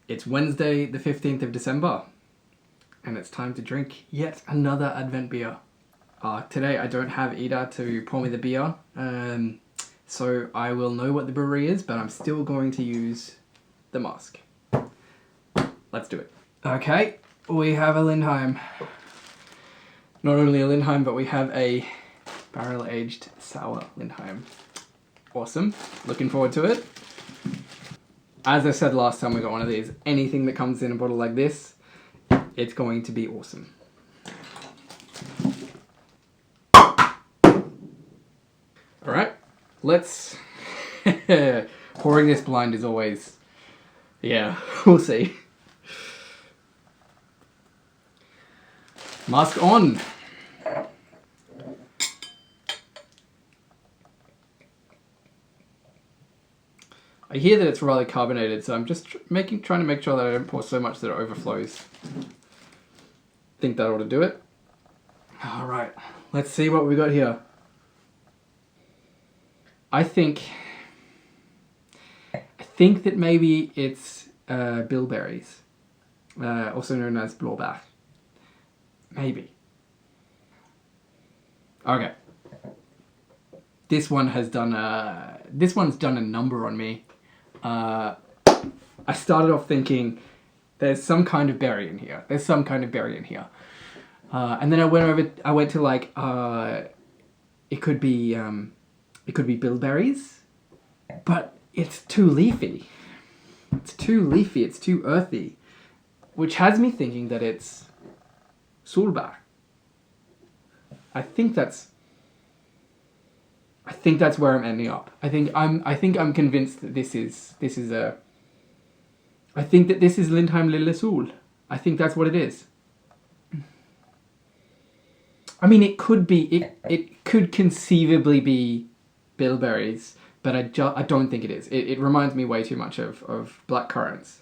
It's Wednesday, the 15th of December, and it's time to drink yet another Advent beer. Today I don't have Ida to pour me the beer, so I will know what the brewery is, but I'm still going to use the mask. Let's do it. Okay, we have a Lindheim. Not only a Lindheim, but we have a barrel-aged sour Lindheim. Awesome. Looking forward to it. As I said last time we got one of these, anything that comes in a bottle like this, it's going to be awesome. Alright, let's... Pouring this blind is always... Yeah, we'll see. Mask on! I hear that it's rather carbonated, so I'm just trying to make sure that I don't pour so much that it overflows. Think that ought to do it. Alright, let's see what we got here. I think that maybe it's bilberries, also known as blåbær. Maybe. Okay. This one's done a number on me. I started off thinking there's some kind of berry in here. And then I went to like it could be bilberries, but it's too leafy. It's too earthy, which has me thinking that it's solbær. I think that's where I'm ending up. I think I'm convinced that this is Lindheim Lille Sol. I think that's what it is. I mean, it could conceivably be bilberries, but I don't think it is. It reminds me way too much of black currants.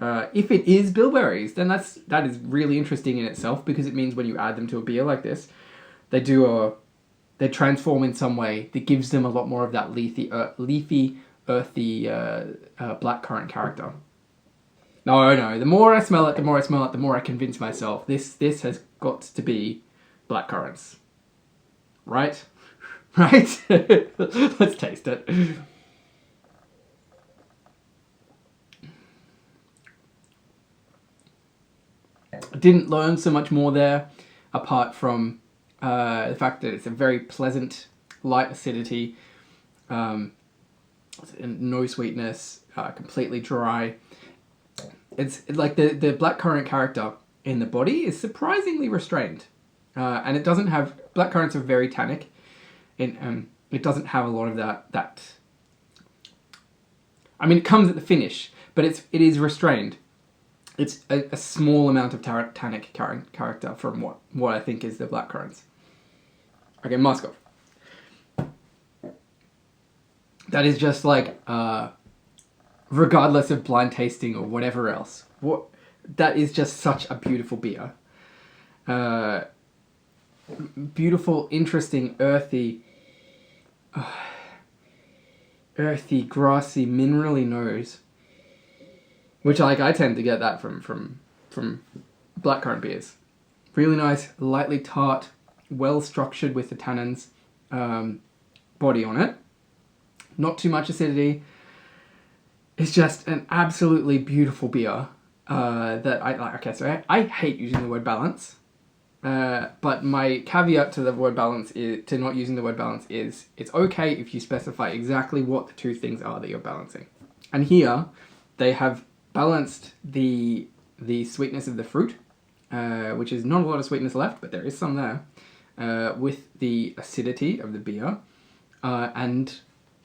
If it is bilberries, then that is really interesting in itself, because it means when you add them to a beer like this, they transform in some way that gives them a lot more of that leafy, earthy blackcurrant character. No. The more I smell it, the more I convince myself this has got to be blackcurrants. Right? Right? Let's taste it. I didn't learn so much more there, apart from the fact that it's a very pleasant, light acidity, no sweetness, completely dry. It's like the blackcurrant character in the body is surprisingly restrained, and it doesn't have... Blackcurrants are very tannic, and it doesn't have a lot of that. I mean, it comes at the finish, but it is restrained. It's a small amount of tannic character from what I think is the blackcurrants. Okay, mask off. That is just like, regardless of blind tasting or whatever else, that is just such a beautiful beer. Beautiful, interesting, earthy, grassy, minerally nose. Which I tend to get that from blackcurrant beers. Really nice, lightly tart, well structured with the tannins body on it. Not too much acidity. It's just an absolutely beautiful beer that I like. Okay, so I hate using the word balance, but my caveat to the word balance to not using the word balance is it's okay if you specify exactly what the two things are that you're balancing. And here they have balanced the sweetness of the fruit, which is not a lot of sweetness left, but there is some there, with the acidity of the beer, and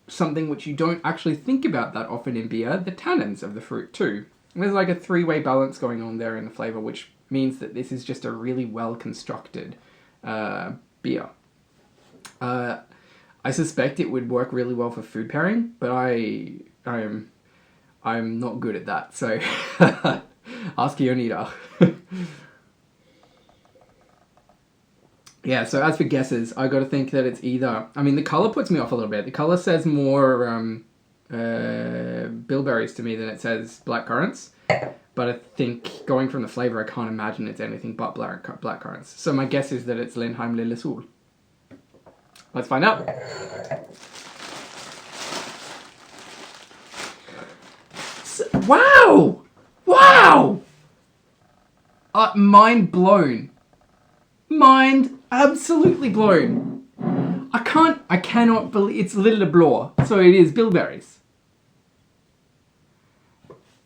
something which you don't actually think about that often in beer, the tannins of the fruit too. And there's like a three-way balance going on there in the flavour, which means that this is just a really well-constructed beer. I suspect it would work really well for food pairing, but I'm not good at that, so ask Ionita. Yeah, so as for guesses, I got to think that it's either... I mean, the colour puts me off a little bit. The colour says more bilberries to me than it says blackcurrants. But I think going from the flavour, I can't imagine it's anything but blackcurrants. So my guess is that it's Lindheim Lille. Let's find out. Wow! Wow! Mind blown. Mind absolutely blown. I cannot believe it's Lille Blå, so it is bilberries.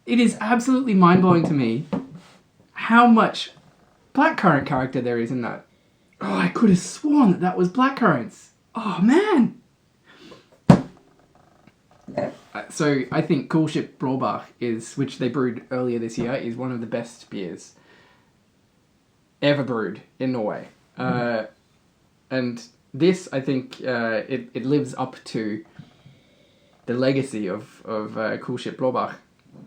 It is absolutely mind-blowing to me how much blackcurrant character there is in that. Oh, I could have sworn that was blackcurrants. Oh, man. So I think Lille Blå is, which they brewed earlier this year, is one of the best beers ever brewed in Norway. And this, I think, it lives up to the legacy of Lille Blå.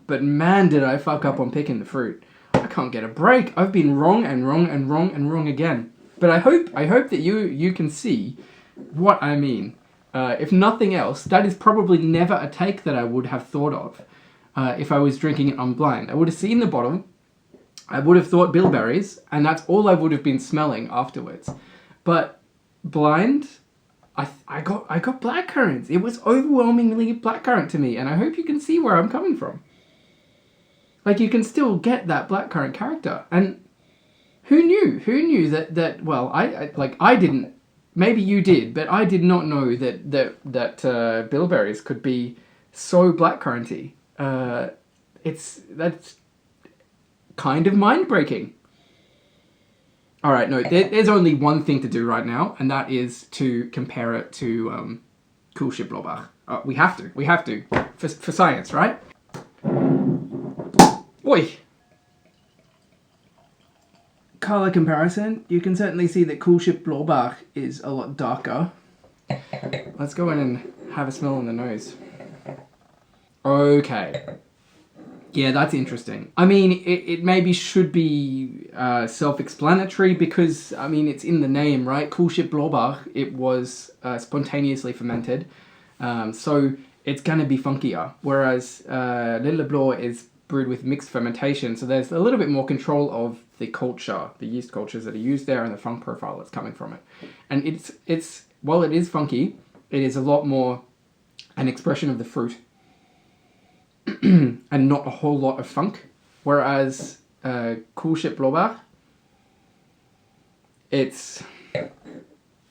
But man, did I fuck up on picking the fruit. I can't get a break. I've been wrong and wrong and wrong and wrong again. But I hope that you can see what I mean. If nothing else, that is probably never a take that I would have thought of if I was drinking it on blind. I would have seen the bottle, I would have thought bilberries, and that's all I would have been smelling afterwards. But blind, I got blackcurrants. It was overwhelmingly blackcurrant to me, and I hope you can see where I'm coming from. Like, you can still get that blackcurrant character, and who knew? Who knew that? Well, I didn't. Maybe you did, but I did not know that bilberries could be so blackcurranty. That's kind of mind-breaking. All right, no, there's only one thing to do right now, and that is to compare it to Lille Blå. We have to, for science, right? Oi! Colour comparison, you can certainly see that Lille Blå is a lot darker. Let's go in and have a smell on the nose. Okay. Yeah, that's interesting. I mean, it maybe should be self-explanatory because, I mean, it's in the name, right? Lille Blå, it was spontaneously fermented, so it's going to be funkier. Whereas Lille Blå is brewed with mixed fermentation, so there's a little bit more control of the culture, the yeast cultures that are used there, and the funk profile that's coming from it. And it's while it is funky, it is a lot more an expression of the fruit and not a whole lot of funk. Whereas Lille Blå, it's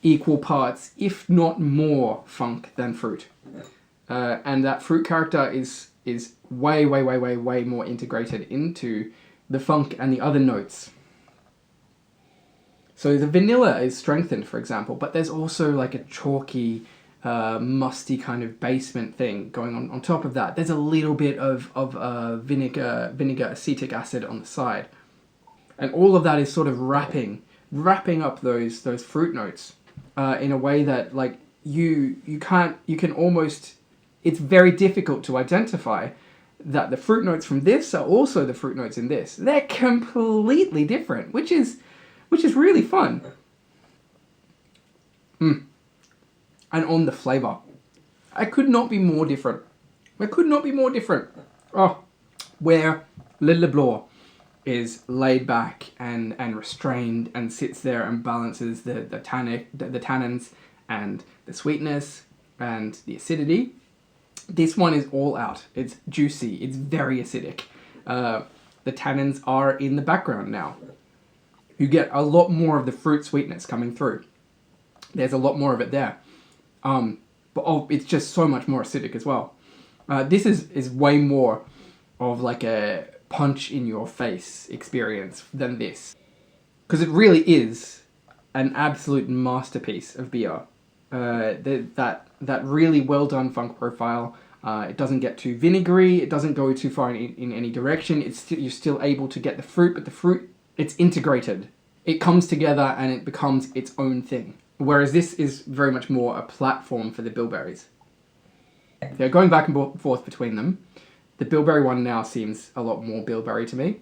equal parts, if not more, funk than fruit. And that fruit character is way more integrated into the funk and the other notes. So the vanilla is strengthened, for example, but there's also like a chalky, musty kind of basement thing going on top of that. There's a little bit of vinegar acetic acid on the side. And all of that is sort of wrapping up those fruit notes in a way that, like, you can almost, it's very difficult to identify that the fruit notes from this are also the fruit notes in this. They're completely different, which is really fun. And on the flavour, I could not be more different. Oh, where Lille Blå is laid back and restrained and sits there and balances the tannins and the sweetness and the acidity. This one is all out. It's juicy. It's very acidic. The tannins are in the background now. You get a lot more of the fruit sweetness coming through. There's a lot more of it there. But it's just so much more acidic as well. This is way more of like a punch in your face experience than this. Because it really is an absolute masterpiece of beer. That really well done funk profile. It doesn't get too vinegary. It doesn't go too far in any direction. You're still able to get the fruit, but the fruit, it's integrated. It comes together and it becomes its own thing. Whereas this is very much more a platform for the bilberries. Yeah, going back and forth between them, the bilberry one now seems a lot more bilberry to me,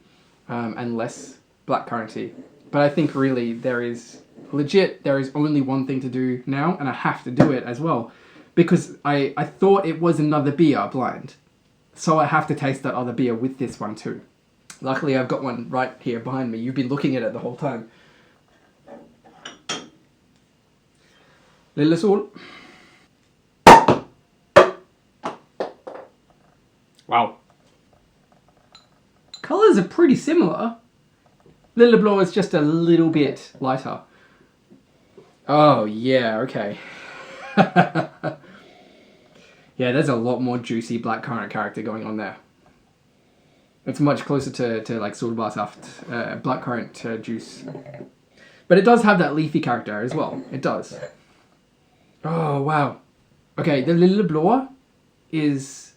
and less blackcurranty. But I think really there is only one thing to do now, and I have to do it as well, because I thought it was another beer blind. So I have to taste that other beer with this one too. Luckily, I've got one right here behind me. You've been looking at it the whole time. Lille Sol. Wow. Colours are pretty similar. Lille Blå is just a little bit lighter. Oh, yeah, okay. Yeah, there's a lot more juicy blackcurrant character going on there. It's much closer to like solbærsaft, blackcurrant juice. But it does have that leafy character as well. It does. Oh, wow. Okay, the Lille Blå is...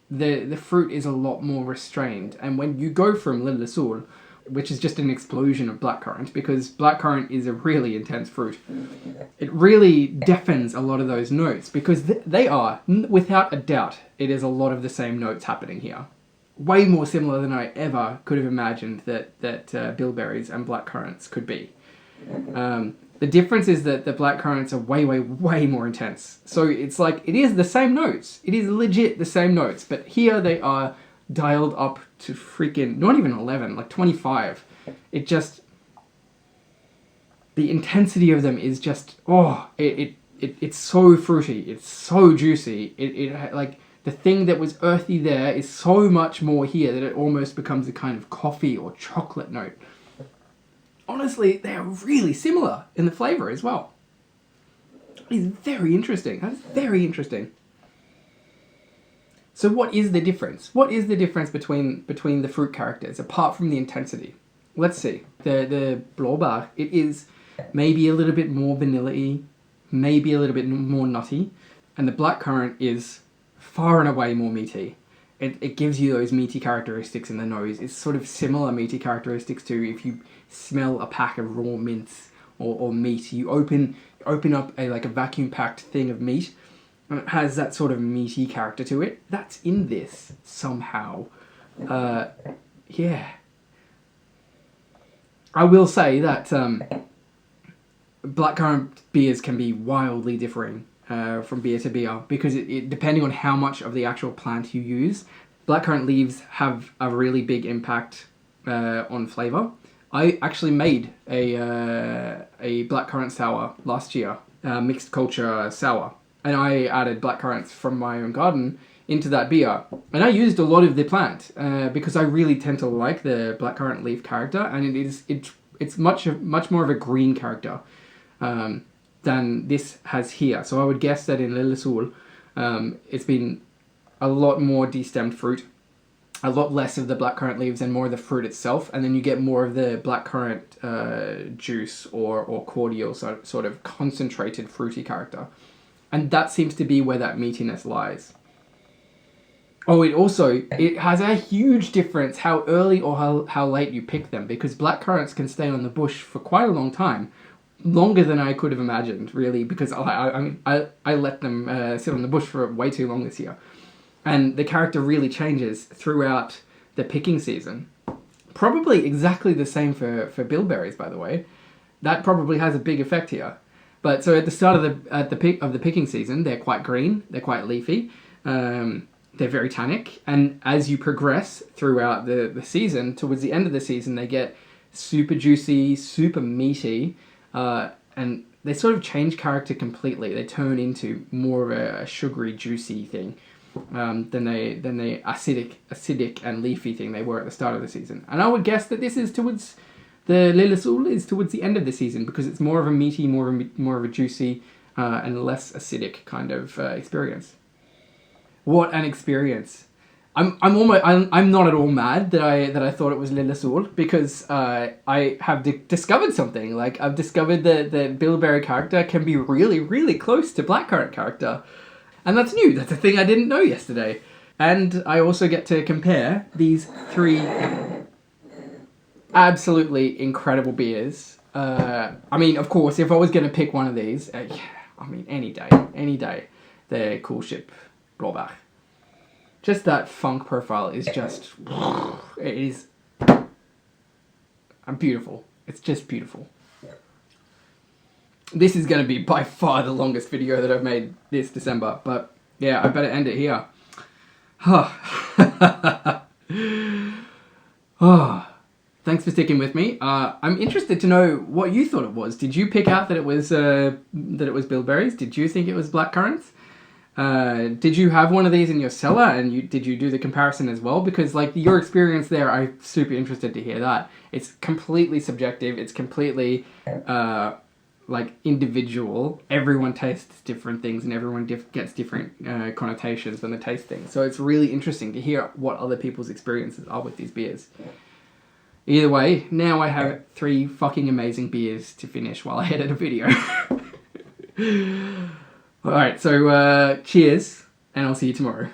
The fruit is a lot more restrained. And when you go from Lille Sol, which is just an explosion of blackcurrant, because blackcurrant is a really intense fruit, it really deafens a lot of those notes, because they are, without a doubt, it is a lot of the same notes happening here. Way more similar than I ever could have imagined that bilberries and blackcurrants could be. The difference is that the blackcurrants are way, way, way more intense. So it's like, it is the same notes. It is legit the same notes, but here they are dialed up to freaking, not even 11, like 25. It just, the intensity of them is just, oh, it's so fruity. It's so juicy. It like, the thing that was earthy there is so much more here that it almost becomes a kind of coffee or chocolate note. Honestly, they're really similar in the flavour as well. It's very interesting. That's very interesting. So what is the difference? What is the difference between the fruit characters, apart from the intensity? Let's see. The blåbær, it is maybe a little bit more vanilla-y, maybe a little bit more nutty, and the blackcurrant is far and away more meaty. It gives you those meaty characteristics in the nose. It's sort of similar meaty characteristics to if you smell a pack of raw mince or meat. You open up a vacuum-packed thing of meat, and it has that sort of meaty character to it. That's in this somehow. Yeah. I will say that blackcurrant beers can be wildly differing from beer to beer, because it depending on how much of the actual plant you use. Blackcurrant leaves have a really big impact on flavour. I actually made a blackcurrant sour last year, mixed culture sour, and I added blackcurrants from my own garden into that beer, and I used a lot of the plant because I really tend to like the blackcurrant leaf character, and it's much more of a green character than this has here. So I would guess that in Lille Sol, it's been a lot more destemmed fruit, a lot less of the blackcurrant leaves and more of the fruit itself, and then you get more of the blackcurrant juice or cordial, sort of concentrated fruity character. And that seems to be where that meatiness lies. Oh, it has a huge difference how early or how late you pick them, because blackcurrants can stay on the bush for quite a long time. Longer than I could have imagined, really, because I let them sit on the bush for way too long this year. And the character really changes throughout the picking season. Probably exactly the same for bilberries, by the way. That probably has a big effect here. But so at the start of the picking season, they're quite green, they're quite leafy, they're very tannic, and as you progress throughout the season, towards the end of the season, they get super juicy, super meaty, and they sort of change character completely. They turn into more of a sugary, juicy thing than the acidic and leafy thing they were at the start of the season. And I would guess that this is towards the Lille Sol is towards the end of the season, because it's more of a meaty, more of a juicy, and less acidic kind of experience. What an experience! I'm not at all mad that I thought it was Lille Sol, because I have discovered something. Like, I've discovered that the bilberry character can be really, really close to blackcurrant character, and that's new. That's a thing I didn't know yesterday. And I also get to compare these three absolutely incredible beers. I mean, of course, if I was going to pick one of these, any day, the Cool Ship Blåbær. Just that funk profile is just, it is beautiful. It's just beautiful. This is going to be by far the longest video that I've made this December, but yeah, I better end it here. Oh, thanks for sticking with me. I'm interested to know what you thought it was. Did you pick out that it was bilberries? Did you think it was blackcurrants? Did you have one of these in your cellar, and did you do the comparison as well? Because like your experience there, I'm super interested to hear that. It's completely subjective. It's completely like individual. Everyone tastes different things, and everyone gets different connotations when they taste things. So it's really interesting to hear what other people's experiences are with these beers. Either way, now I have 3 fucking amazing beers to finish while I edit a video. Alright, so cheers, and I'll see you tomorrow.